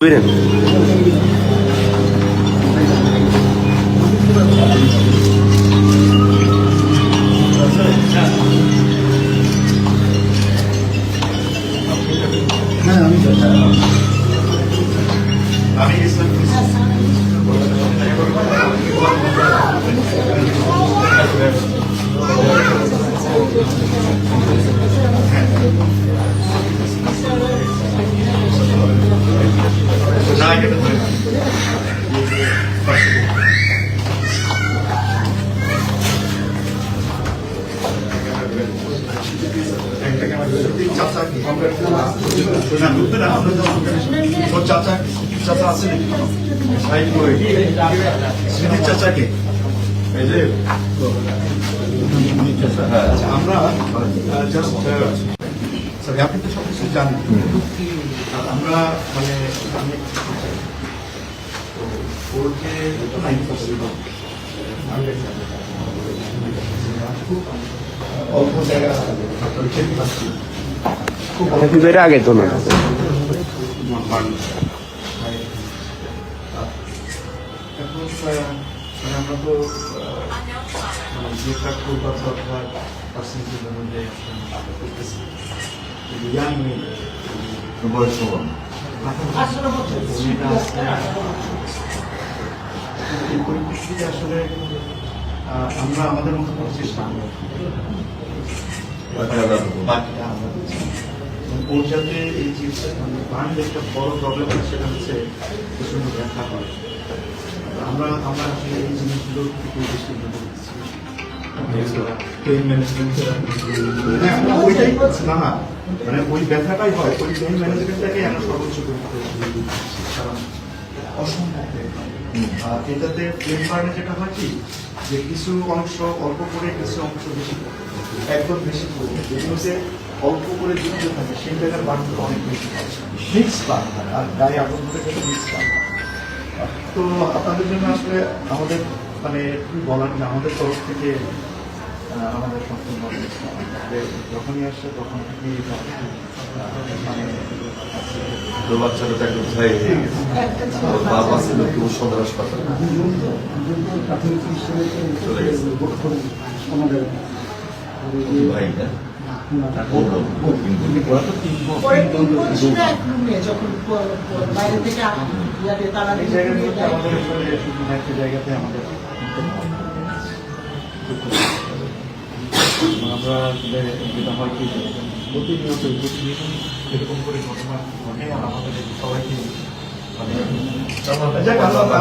Buyurun. চাচাকে আমরা আপনি তো সবকিছু জানেন। আমরা মানে ওর যে অল্প জায়গা খুব আগে তো না আমরা তো যেটা করবো পার্সেন্টেজের মধ্যে করতেছি ইয়াং বয়স এই পরিপ্রেক্ষিতে আসলে আমরা আমাদের মতো করে চেষ্টা করবো ওর যাতে এই যে ফান্ড একটা বড় প্রবলেম আছে সেটা হচ্ছে প্রচন্ড ব্যাখ্যা হয়। আমরা আসলে এই জিনিসগুলো একটু বেশি ওইটাই না না মানে ওই ব্যথাটাই হয় ওই পেইন ম্যানেজমেন্টটাকে আমরা সর্বোচ্চ করতে কারণ অসম্ভব এটাতে প্লেন বার্নে যেটা হয় কি যে কিছু অংশ অল্প করে কিছু অংশ বেশি একদম বেশি করে যেগুলোতে অল্প করে যুক্ত থাকে সেই জায়গার বার্নটা অনেক বেশি মিক্স বার্ন হয় আর গায়ে আগুন ধরে গেলে মিক্স বার্ন হয়। তো আপনাদের জন্য আসলে আমাদের মানে কি বলার যে আমাদের তরফ থেকে আমাদের সম্পূর্ণ যখনই আসছে তখন থেকেই মানে তো বাচ্চাটা তো একদম ছাই হয়ে গেছে বাবা ছিল কেউ সদর হাসপাতাল চলে গেছে ভাই না জায়গাতে আমাদের আমরা যেটা হয় কি প্রতিনিয়ত এরকম করে ঘটনা ঘটে আর আমাদের সবাইকে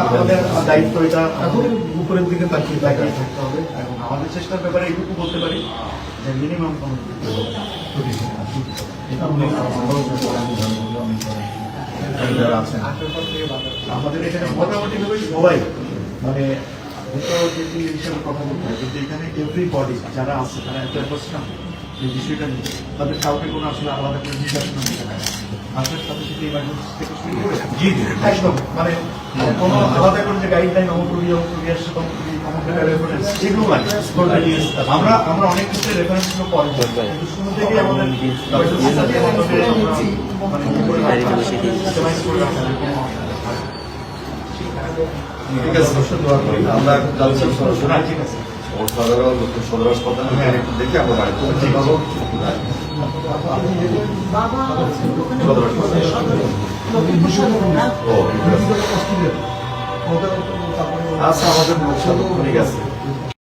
আমাদের দায়িত্ব এটা এখন উপরের দিকে তাকিয়ে থাকতে হবে এবং আমাদের চেষ্টার ব্যাপারে এইটুকু বলতে পারি যে মিনিমাম আমাদের এখানে মোটামুটি ভাবে সবাই মানে যেটি হিসেবে কথা বলতে হয় কিন্তু এখানে এভরিবডি যারা আছে তারা একটা প্রশ্ন এই বিষয়টা নিয়ে তাদের কাউকে কোনো আসলে আলাদা করে নির্দেশনা দিতে হয় আসার সাথে সাথে ইমার্জেন্সি থেকে শুরু করে একদম মানে কোনো আলাদা করে যে গাইডলাইন যেগুলো লাগে আমরা অনেক ক্ষেত্রে রেফারেন্স গুলো পরে কিন্তু শুরু থেকে আমাদের ঠিক আছে আমরা যাচ্ছি সরাসরি ঠিক আছে সদর হাসপাতালে একটু দেখে আমরা বাড়ি সদর হাসপাতাল আচ্ছা আমাদের ঠিক আছে।